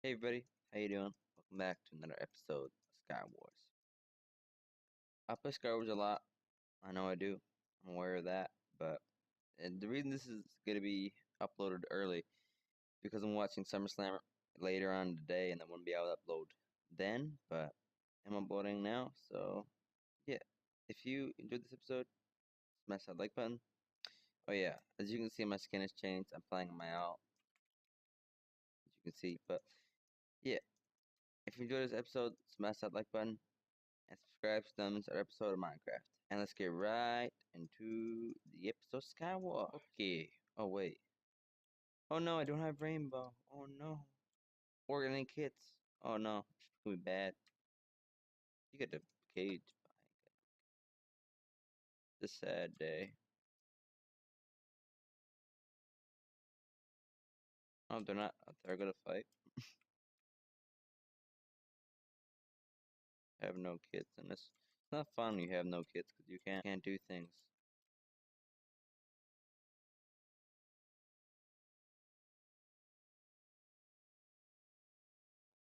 Hey everybody, how you doing? Welcome back to another episode of Sky Wars. I play Sky Wars a lot. I know I do. I'm aware of that. But the reason this is gonna be uploaded early because I'm watching SummerSlam later on today, and I won't be able to upload then. But I'm uploading now, so yeah. If you enjoyed this episode, smash that like button. Oh yeah, as you can see, my skin has changed. I'm playing on my alt, as you can see. But yeah, if you enjoyed this episode, smash that like button and subscribe to another episode of Minecraft. And let's get right into the episode Skywalk. Okay. Oh wait. Oh no, I don't have rainbow. Oh no. Organic kits. Oh no. It's gonna be bad. You get the cage. It's a sad day. Oh, they're not. They're gonna fight. I have no kits, and it's not fun when you have no kits because you can't do things.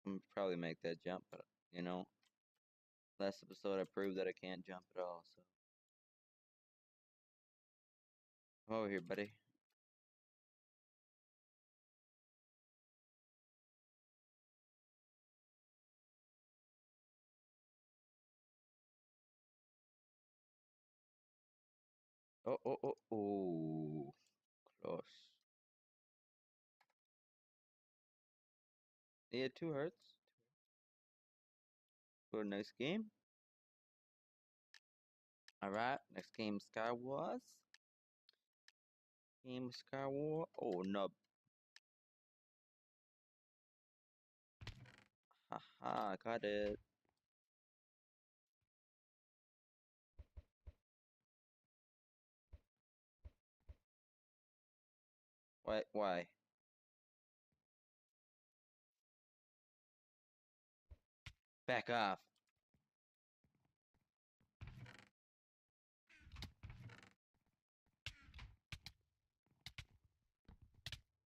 I'm probably make that jump, but you know, last episode I proved that I can't jump at all. So come over here, buddy. Oh, oh, oh, oh. Close. Yeah, 2 hearts. For a nice game. Alright, next game Sky Wars. Game Sky War. Oh no. Haha, got it. Why? Back off.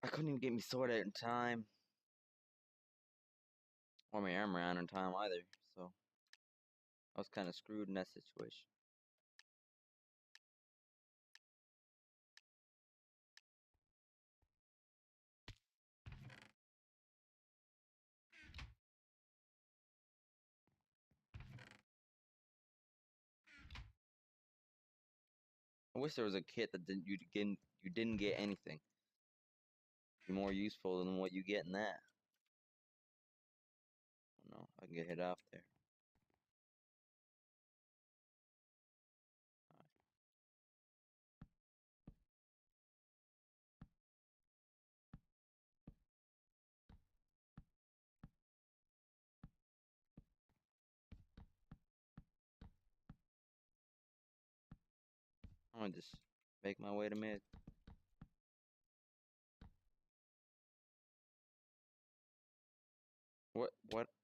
I couldn't even get me sword out in time. Or my armor on in time either, so I was kinda screwed in that situation. I wish there was a kit that you didn't get anything. Be more useful than what you get in that. Oh no, I can get hit off there. I'm gonna just make my way to mid.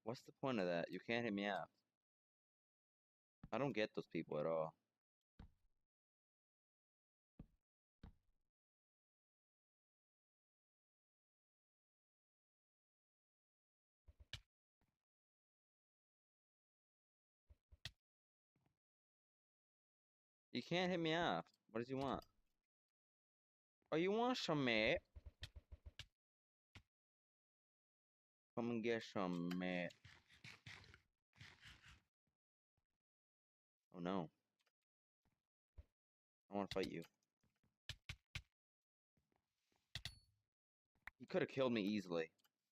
What's the point of that? You can't hit me off. I don't get those people at all. You can't hit me off. What does he want? Oh, you want some, mate? Come and get some, mate. Oh no. I want to fight you. He could have killed me easily,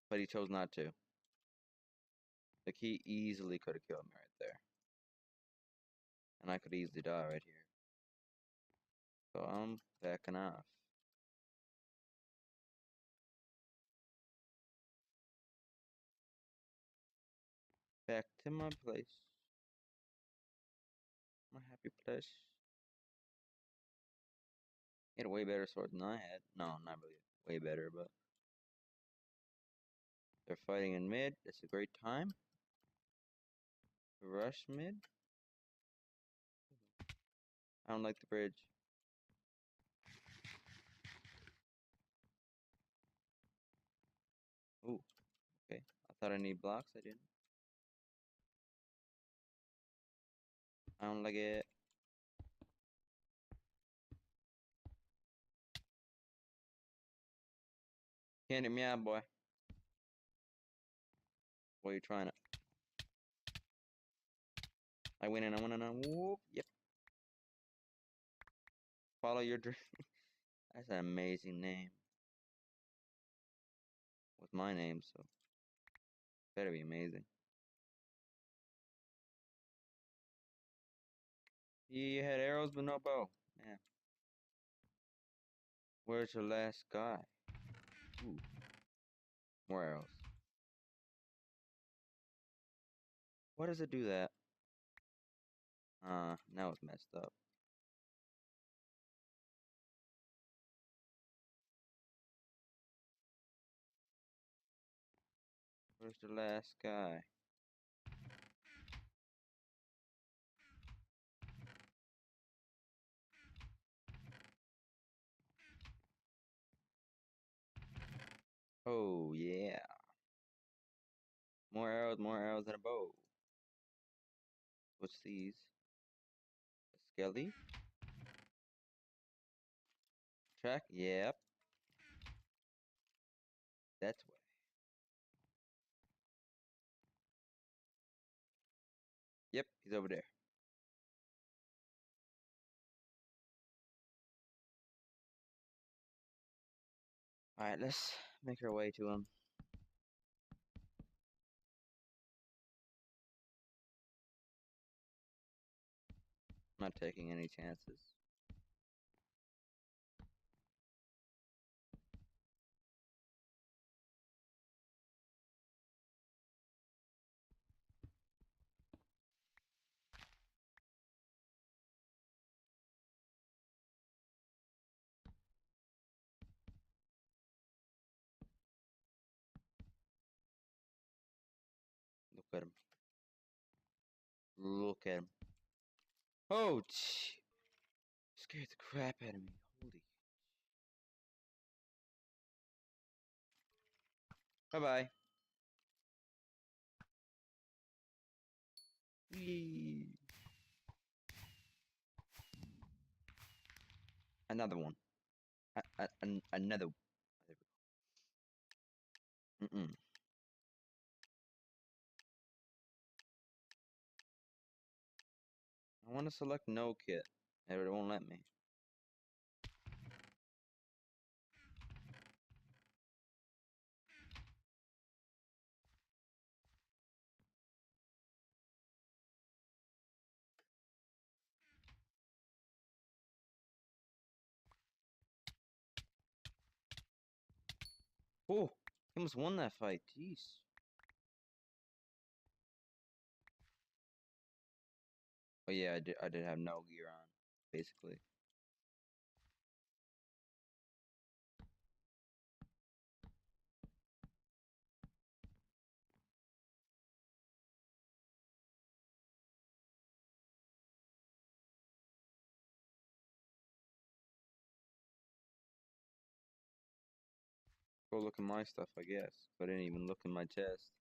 but he chose not to. Like, he easily could have killed me right there. And I could easily die right here. So I'm backing off. Back to my place. My happy place. He had a way better sword than I had. No, not really way better, but they're fighting in mid. It's a great time. Rush mid. I don't like the bridge. Ooh, okay. I Thought I need blocks, I didn't. I don't like it. Can't hit me out, boy. What are you trying to? I win and I win and I whoop. Yep. Follow your dream. That's an amazing name. With my name, so better be amazing. You had arrows but no bow. Man. Where's your last guy? Ooh. More arrows. Why does it do that? Now it's messed up. Where's the last guy? Oh, yeah. More arrows, and a bow. What's these? A skelly? Track? Yep. That's way. Yep, he's over there. Alright, let's make our way to him. I'm not taking any chances. Look at him. Look at him. Oh, scared the crap out of me. Holy. Bye-bye. Another one. Another. Mm-mm. I want to select no kit. It won't let me. Oh, he almost won that fight. Jeez. Oh yeah, I did have no gear on, basically. Go look at my stuff, I guess. But I didn't even look in my chest.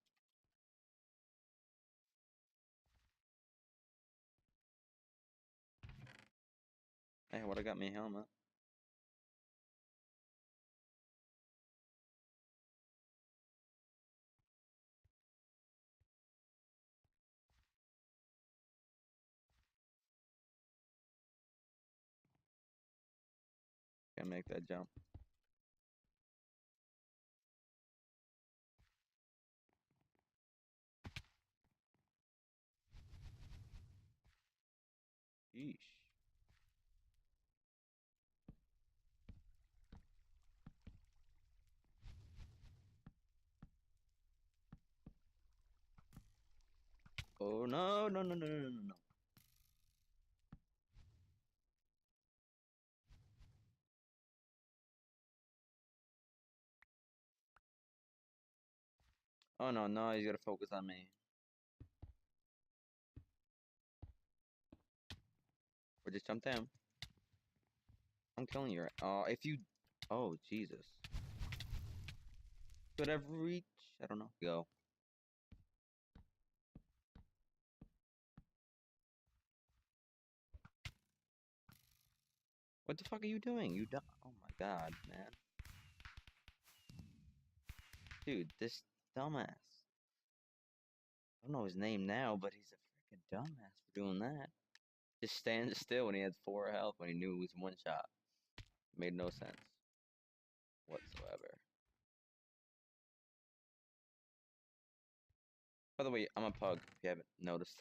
Hey, what I got me a helmet? Can't make that jump. Yeesh. Oh no, no, no, no, no, no, no. Oh no, no, he's gotta focus on me. Or just jump down. I'm killing you. If you... Oh, Jesus. Could have reached... I don't know. Go. What the fuck are you doing? You dumb. Oh my god, man. Dude, this dumbass. I don't know his name now, but he's a freaking dumbass for doing that. Just standing still when he had 4 health when he knew it was one shot. Made no sense whatsoever. By the way, I'm a pug, if you haven't noticed.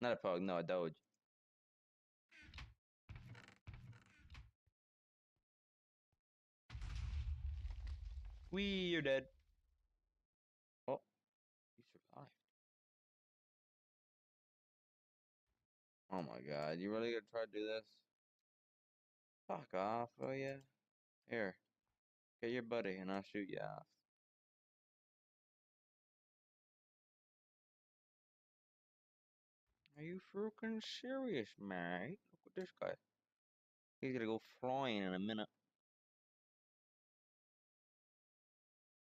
Not a pug, no, a doge. Wee, you're dead. Oh, you survived. Oh my god, you really gonna try to do this? Fuck off, will ya? Here, get your buddy and I'll shoot you off. Are you freaking serious, mate? Look at this guy. He's gonna go flying in a minute.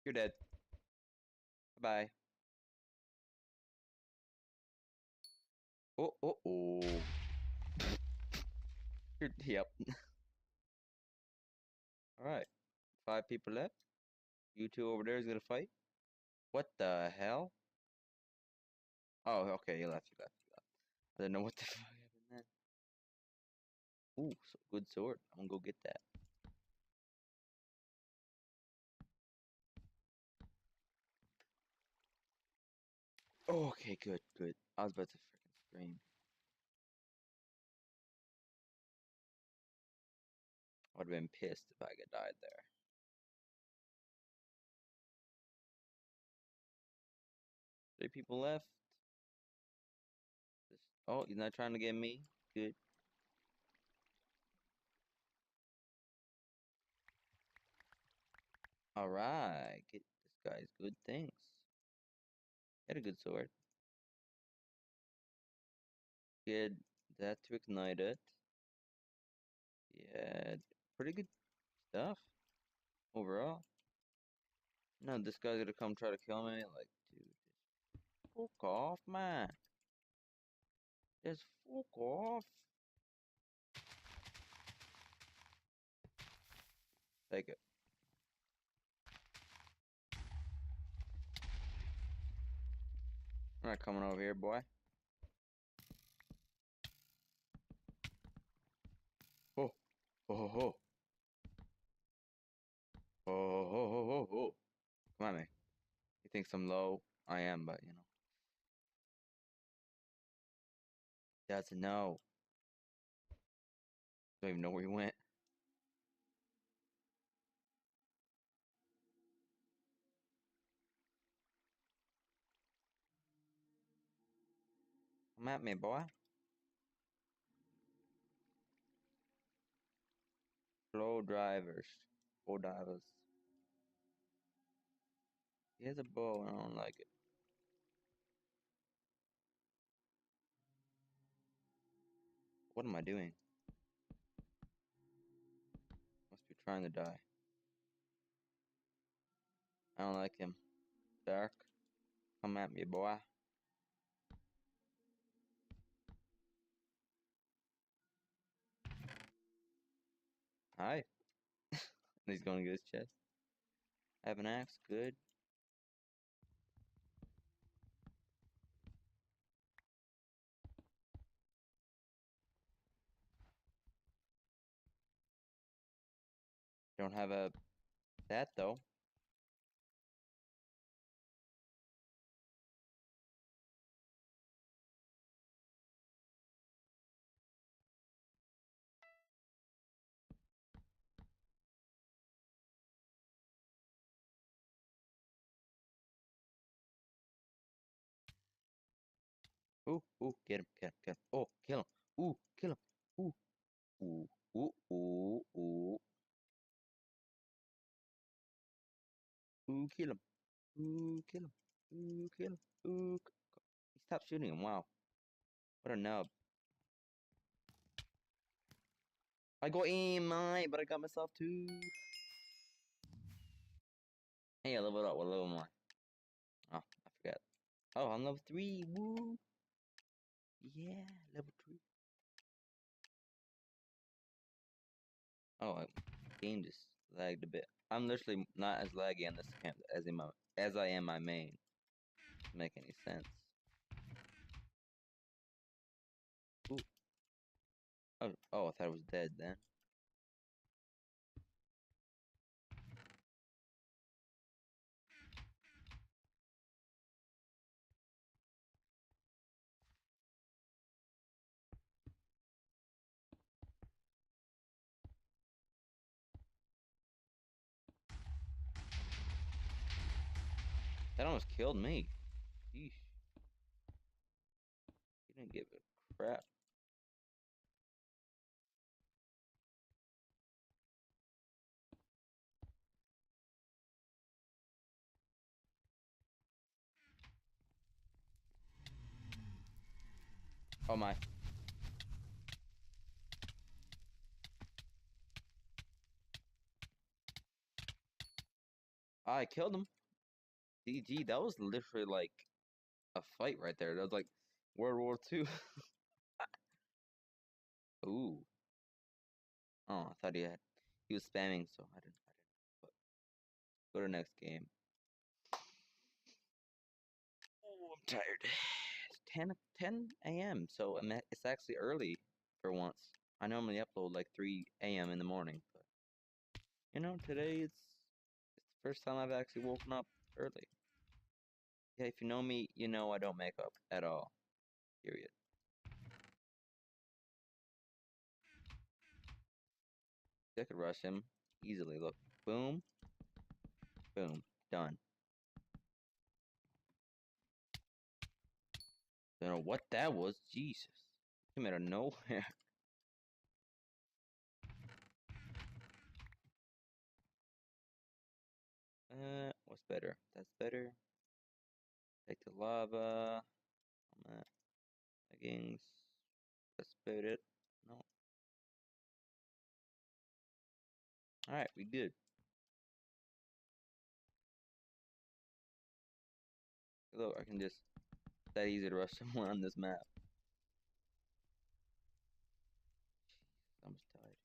You're dead. Bye-bye. Oh, oh, oh. Yep. Alright. 5 people left. You two over there is gonna fight. What the hell? Oh, okay, you left, you left, you left. I didn't know what the fuck happened then. Ooh, so good sword. I'm gonna go get that. Oh, okay, good, good. I was about to freaking scream. I would have been pissed if I had died there. 3 people left. Oh, you're not trying to get me? Good. Alright, get this guy's good things. Had a good sword. Get that to ignite it. Yeah, pretty good stuff overall. No, this guy's gonna come try to kill me. Like, dude, just fuck off, man. Just fuck off. Take it. I'm not coming over here, boy. Oh, oh, oh, oh, oh, oh, oh, oh, oh. Come on, man. He thinks I'm low. I am, but you know. Doesn't know. Don't even know where he went. Come at me, boy. Slow drivers. Slow divers. He has a bow and I don't like it. What am I doing? Must be trying to die. I don't like him. Dark. Come at me, boy. Hi. And he's going to get his chest. I have an axe. Good. Don't have a that though. Ooh, ooh, get him, get him, get him. Oh, kill him. Ooh, kill him. Ooh, ooh, ooh, ooh, ooh. Ooh, kill him. Ooh, kill him. Ooh, kill him. Ooh. He stopped shooting him. Wow. What a nub. I got aim, mate, but I got myself too. Hey, I leveled up. What level am I? Oh, I forgot. Oh, I'm level 3. Woo. Yeah, level 3. Oh, game just lagged a bit. I'm literally not as laggy on this account as I am my main. Doesn't make any sense. Ooh. Oh, I thought it was dead then. That almost killed me. Yeesh. You didn't give a crap. Oh my. I killed him. GG, that was literally like a fight right there. That was like World War II. Ooh. Oh, I thought he was spamming, so I didn't. But go to the next game. Oh, I'm tired. It's 10 a.m. So it's actually early for once. I normally upload like 3 a.m. in the morning, but you know, today it's the first time I've actually woken up early. Yeah, if you know me, you know I don't make up at all. Period. I could rush him easily. Look, boom, boom, done. Don't know what that was. Jesus, came out of nowhere. What's better? That's better. Take the lava. Leggings. That's about it. No. Alright, we good. Look, I can just that easy to rush someone on this map. I'm just tired.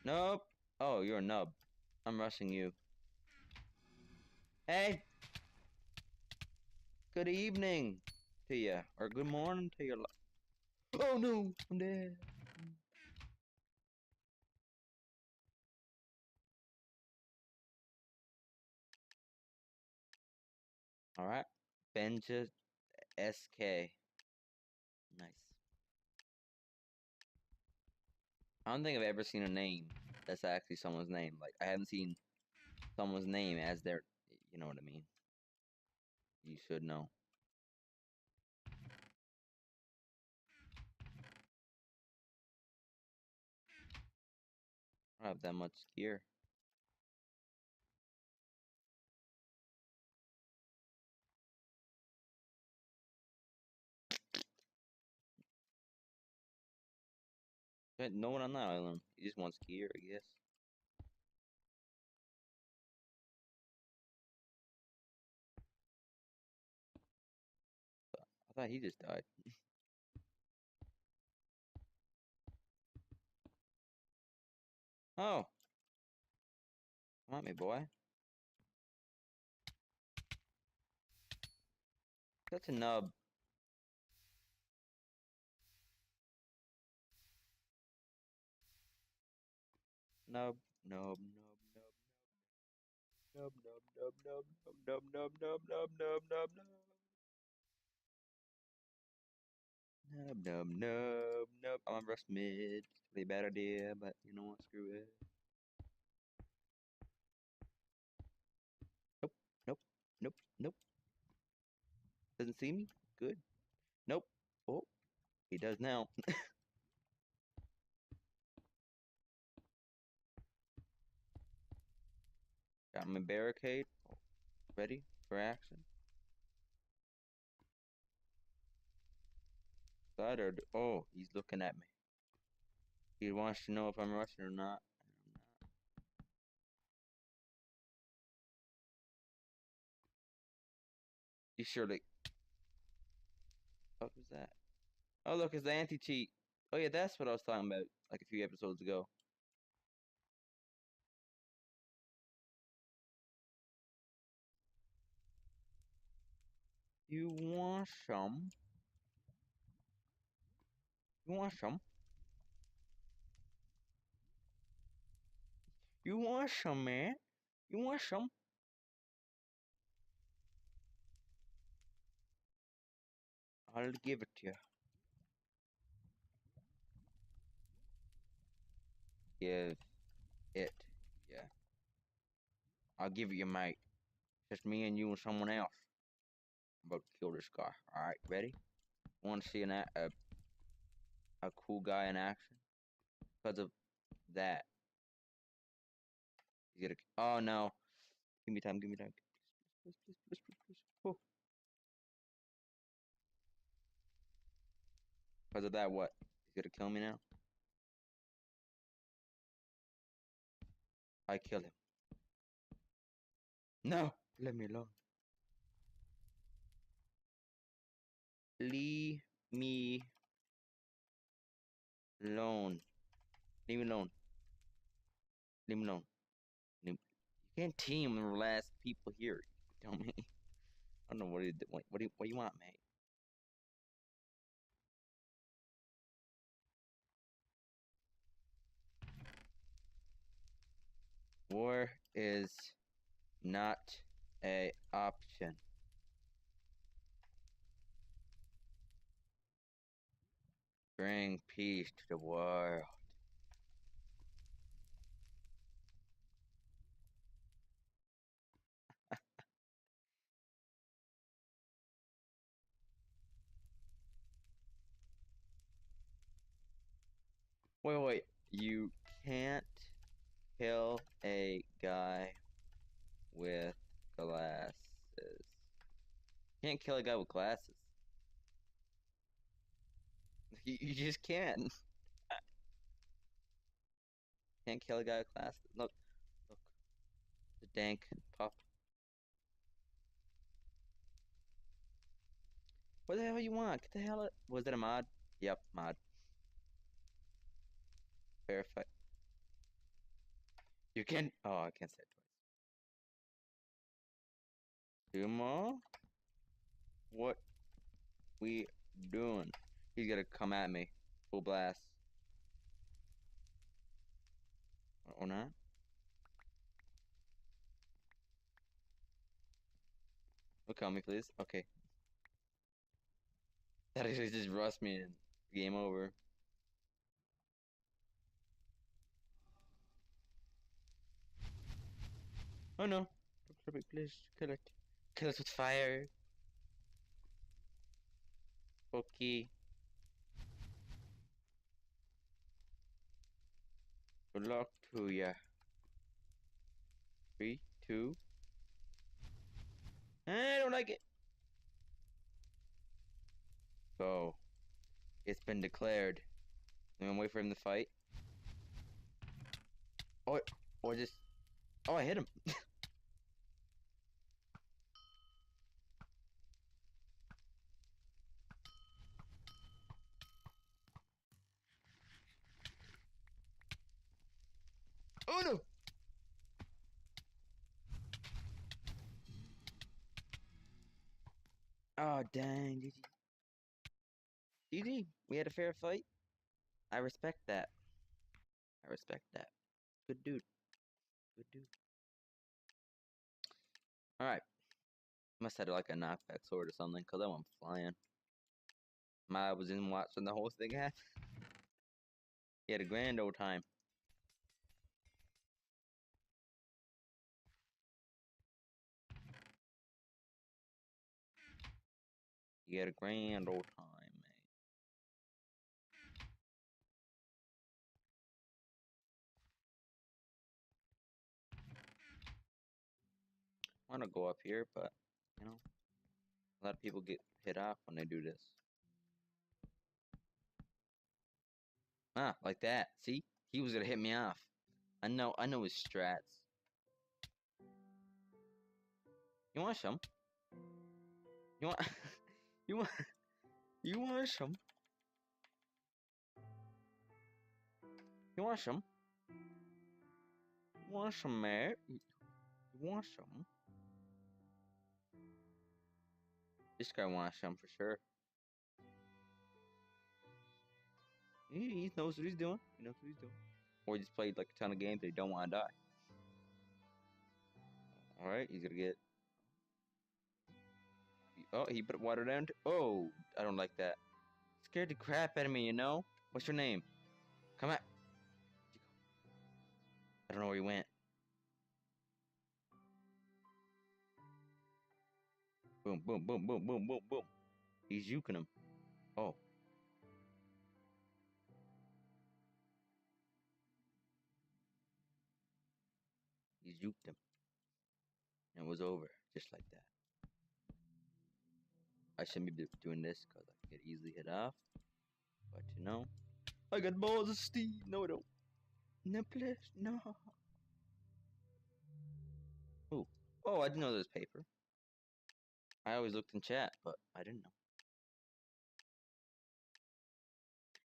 Nope. Oh, you're a nub. I'm rushing you. Hey! Good evening to you. Or good morning to your Oh no! I'm dead. Alright. Benja SK. Nice. I don't think I've ever seen a name that's actually someone's name. Like, I haven't seen someone's name as their... You know what I mean? You should know. I don't have that much gear. No one on that island. He just wants gear, I guess. I thought he just died. Oh! Come at me, boy. Such a nub. Nub, nub, nub, nub, nub, nub, nub, nub, nub, nub, nub, nub, nub, nub, nub. Nub, nub, nub, nub. I'm gonna rush mid. It's a really bad idea, but you know what? Screw it. Nope, nope, nope, nope. Doesn't see me? Good. Nope. Oh, he does now. Got my barricade. Ready for action. Side or oh, he's looking at me. He wants to know if I'm rushing or not. You surely. What was that? Oh, look, it's the anti-cheat. Oh, yeah, that's what I was talking about like a few episodes ago. You want some? You want some? You want some, man? You want some? I'll give it to you. Give it. Yeah. I'll give it you, mate. Just me and you and someone else. I'm about to kill this guy. Alright, ready? Want to see a cool guy in action? Because of that. He's gonna. Oh no. Give me time, give me time. Please, please, please, please, please, please. Oh. Because of that, what? He's gonna kill me now? I kill him. No! Let me alone. Leave me alone. Leave me alone. Leave me alone. You can't team the last people here. You tell me. I don't know what do you want, mate? War is not a option. Bring peace to the world. Wait. You can't kill a guy with glasses. Can't kill a guy with glasses. You just can't. Can't kill a guy with glasses. Look. The dank pup. What the hell you want? Get the hell out. Was it a mod? Yep, mod. Verify. You can. Oh, I can't say it twice. Two more? What we doing? He's gonna come at me. Full blast. Or not? Look at me, please. Okay. That actually just rust me and game over. Oh no. Please kill it. Kill it with fire. Okay. Good luck to ya. 3, 2. I don't like it. Go. It's been declared. I'm gonna wait for him to fight. Or just. Oh, I hit him. Oh no! Oh dang, GG. GG. We had a fair fight. I respect that. I respect that. Good dude. Good dude. Alright. Must have like a knockback sword or something, because I went flying. I was in watching the whole thing happen. He had a grand old time. He had a grand old time, man. I want to go up here, but, you know, a lot of people get hit off when they do this. Ah, like that. See? He was gonna hit me off. I know his strats. You want some? You want you want you want some? You want some? You want some, mate? You want some? This guy wants some for sure. He knows what he's doing. He knows what he's doing. Or he just played like a ton of games that he don't want to die. Alright, he's gonna get... Oh, he put water down. Oh, I don't like that. Scared the crap out of me, you know? What's your name? Come on. I don't know where he went. Boom, boom, boom, boom, boom, boom, boom. He's juking him. Oh. He juked him. And it was over. Just like that. I shouldn't be doing this because I could get easily hit off. But you know. I got balls of steel. No, I don't. No, please. No. Ooh. Oh, I didn't know there was paper. I always looked in chat, but I didn't know.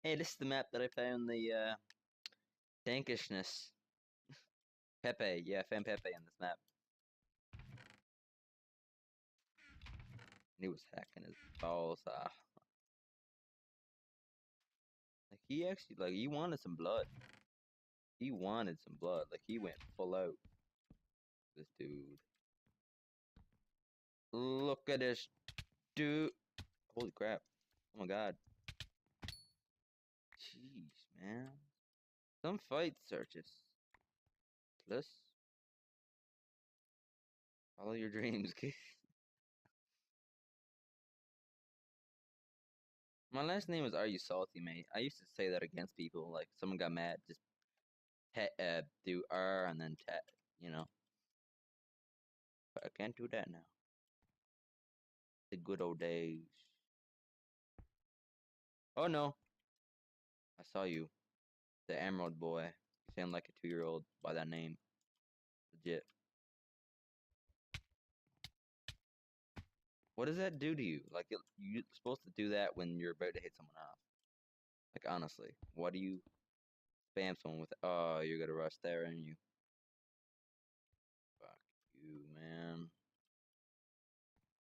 Hey, this is the map that I found the tankishness. Pepe, yeah, I found Pepe on this map. And he was hacking his balls off. Like he actually, like he wanted some blood. He wanted some blood. Like he went full out. This dude. Look at this dude. Holy crap. Oh my god. Jeez, man. Some fight searches. Plus. Follow your dreams, kid. My last name was Are You Salty, mate? I used to say that against people. Like, someone got mad, just do R and then you know. But I can't do that now. The good old days. Oh no. I saw you. The Emerald Boy. You sound like a 2-year-old by that name. Legit. What does that do to you? Like, you're supposed to do that when you're about to hit someone off. Like, honestly. What do you spam someone with? Oh, you're gonna rush there, and you. Fuck you, man.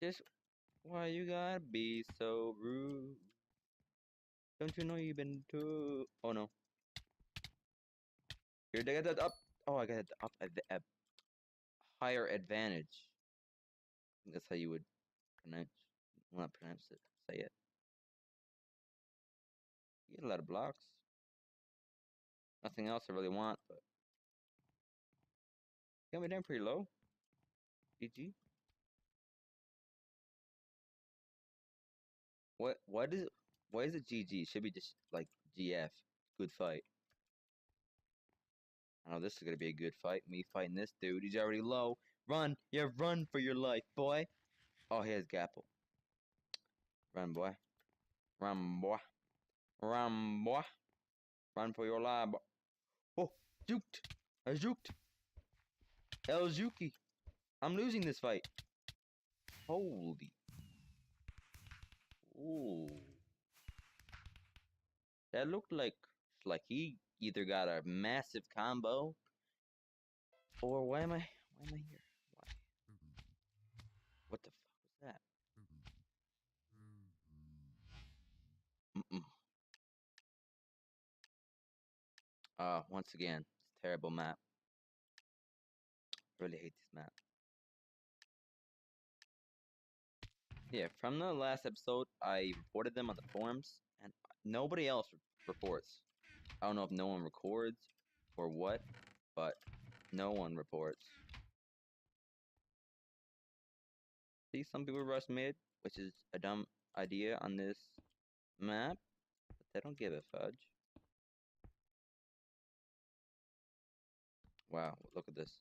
Just why you gotta be so rude? Don't you know you've been too? Oh no. Here, they got that up. Oh, I got it up at the higher advantage. I think that's how you would pronounce. Well, not pronounce it. Say it. You get a lot of blocks. Nothing else I really want, but got me down pretty low. GG. What is it? Why is it GG? It should be just like GF. Good fight. I know this is gonna be a good fight. Me fighting this dude. He's already low. Run! Yeah, run for your life, boy. Oh, he has Gapple. Run, boy. Run, boy. Run, boy. Run for your life, boy. Oh, juked. I juked. El Juki. I'm losing this fight. Holy. Ooh. That looked like he either got a massive combo or why am I here? Why? What the fuck was that? Once again, it's a terrible map. Really hate this map. Yeah, from the last episode, I reported them on the forums, and nobody else reports. I don't know if no one records or what, but no one reports. See, some people rush mid, which is a dumb idea on this map, but they don't give a fudge. Wow, look at this.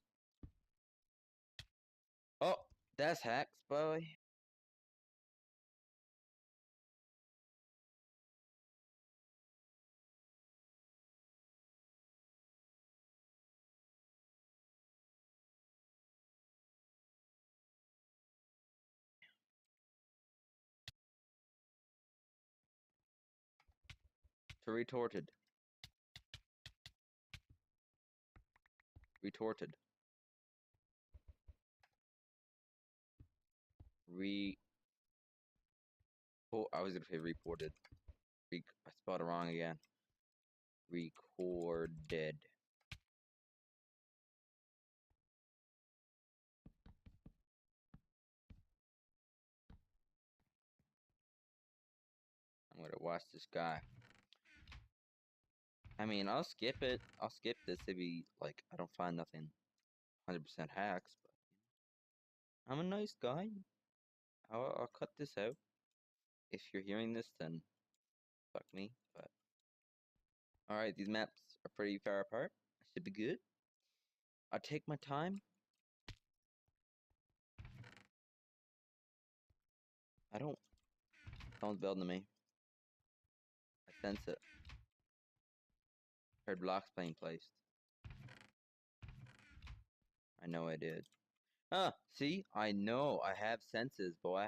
Oh, that's hacks, boy. To retorted. Retorted. Oh, I was gonna say reported. I spelled it wrong again. Recorded. I'm gonna watch this guy. I mean, I'll skip it. I'll skip this if he, like, I don't find nothing 100% hacks, but I'm a nice guy. I'll cut this out. If you're hearing this, then fuck me, but alright, these maps are pretty far apart. I should be good. I'll take my time. I don't. Someone's building me. I sense it. Heard blocks being placed. I know I did. Ah, see? I know. I have senses, boy.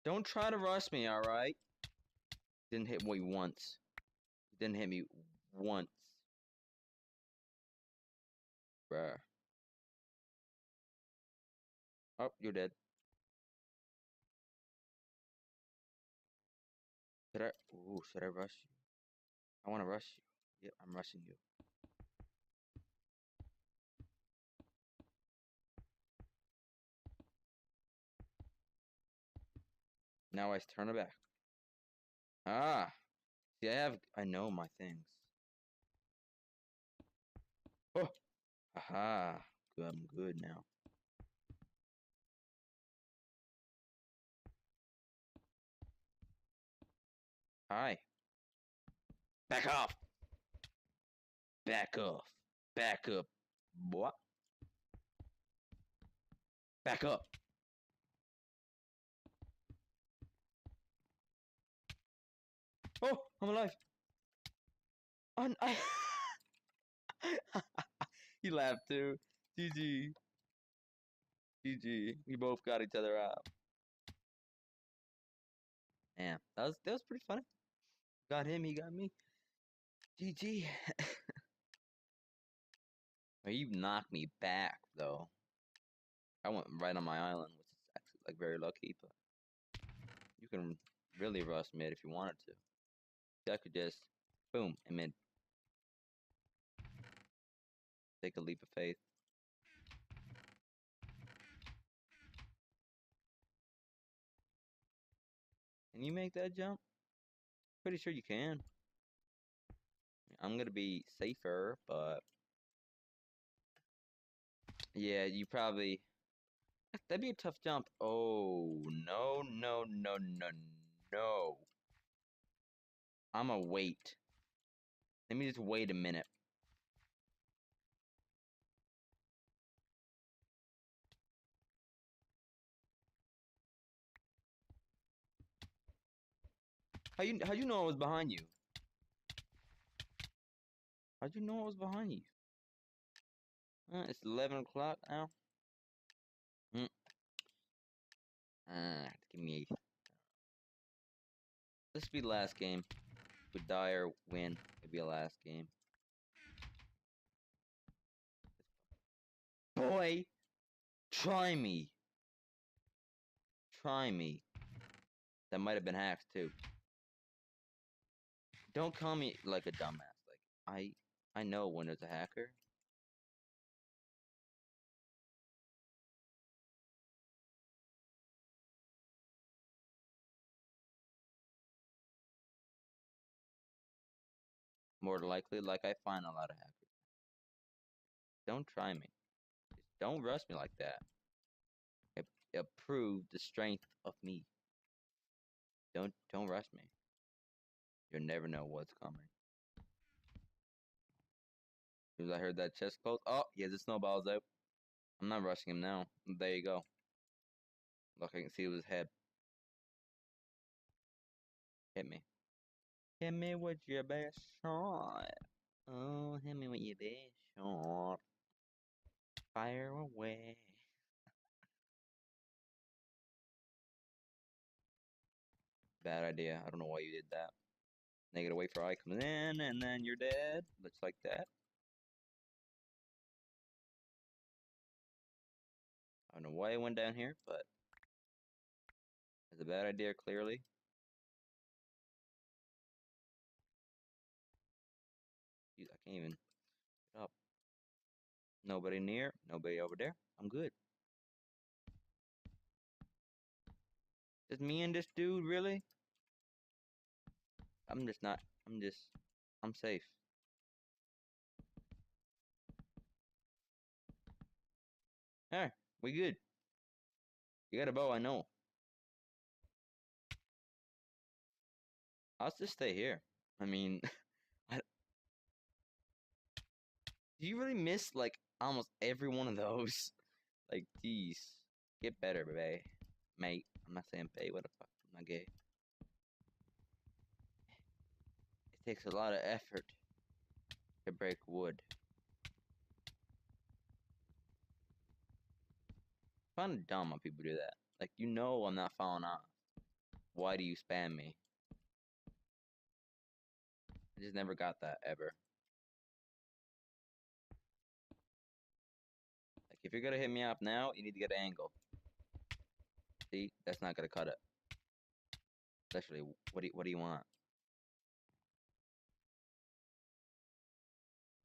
Don't try to rush me, alright? Didn't hit me once. Didn't hit me once. Bruh. Oh, you're dead. Should I rush you? I wanna rush you. Yep, I'm rushing you. Now I turn it back. Ah! See, I know my things. Oh! Aha! Good, I'm good now. Hi. Back off! Back off. Back up. What? Back up. Oh, I'm alive. I He laughed too. GG. GG. We both got each other out. Man, that was pretty funny. Got him, he got me. GG. You knocked me back though. I went right on my island, which is actually like very lucky, but you can really rush mid if you wanted to. I could just boom and mid. Take a leap of faith. Can you make that jump? Pretty sure you can. I'm gonna be safer, but yeah, you probably. That'd be a tough jump. Oh, no, no, no, no, no. I'ma wait. Let me just wait a minute. How'd you know I was behind you? How'd you know I was behind you? It's 11 o'clock now. Give me. This will be the last game. If we die or win, it'll be a last game. Boy, try me. Try me. That might have been hacked too. Don't call me like a dumbass. Like I know when there's a hacker. More likely, like I find a lot of hackers. Don't try me. Just don't rush me like that. It proved the strength of me. Don't rush me. You'll never know what's coming. As soon as I heard that chest close, oh yeah, the snowball's out. I'm not rushing him now. There you go. Look, I can see his head. Hit me. Hit me with your best shot. Oh, hit me with your best shot. Fire away. Bad idea. I don't know why you did that. Negative wait for I comes in, and then you're dead. Looks like that. Oh don't know why I went down here, but it's a bad idea, clearly. Jeez, I can't even get up. Nobody near, nobody over there. I'm good. Just me and this dude, really? I'm just not. I'm safe. Alright, we good. You got a bow, I know. I'll just stay here. I mean, do you really miss, like, almost every one of those? Like, geez. Get better, babe. Mate. I'm not saying babe, what the fuck? I'm not gay. It takes a lot of effort to break wood. I find it dumb when people do that. Like, you know I'm not falling off. Why do you spam me? I just never got that, ever. Like, if you're gonna hit me up now, you need to get an angle. See? That's not gonna cut it. Especially, what do you want?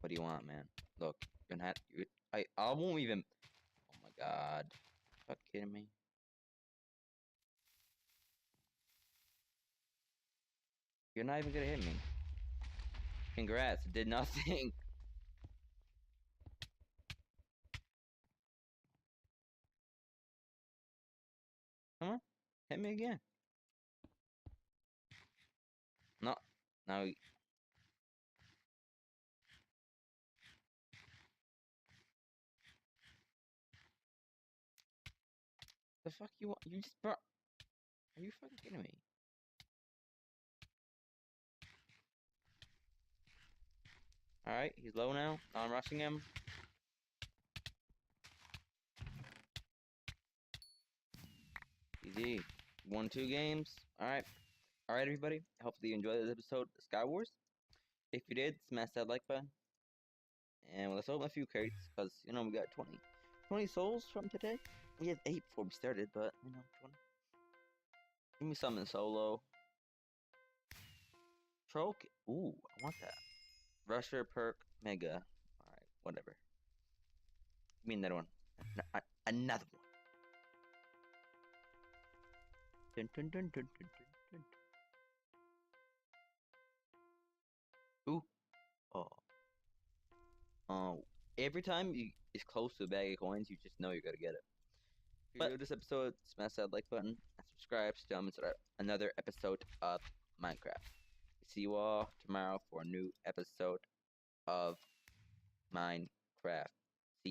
What do you want, man? Look, you're not. I won't even. Oh my god. Fuck kidding me? You're not even gonna hit me. Congrats, it did nothing. Come on, hit me again. No, now. The fuck you want? You just brought. Are you fucking kidding me? Alright, he's low now. I'm rushing him. Easy. Won 2 games. Alright. Alright, everybody. Hopefully you enjoyed this episode of Sky Wars. If you did, smash that like button. And let's open a few crates, because, you know, we got 20 souls from today. We had 8 before we started, but, you know, 20. Give me something solo. Troll. Ooh, I want that. Rusher, perk, mega. Alright, whatever. Give me another one. Another one. Dun, dun, dun, dun, dun, dun, dun. Ooh. Oh. Every time it's close to a bag of coins, you just know you're gonna get it. If you enjoyed this episode, smash that like button and subscribe to jump into another episode of Minecraft. See you all tomorrow for a new episode of Minecraft.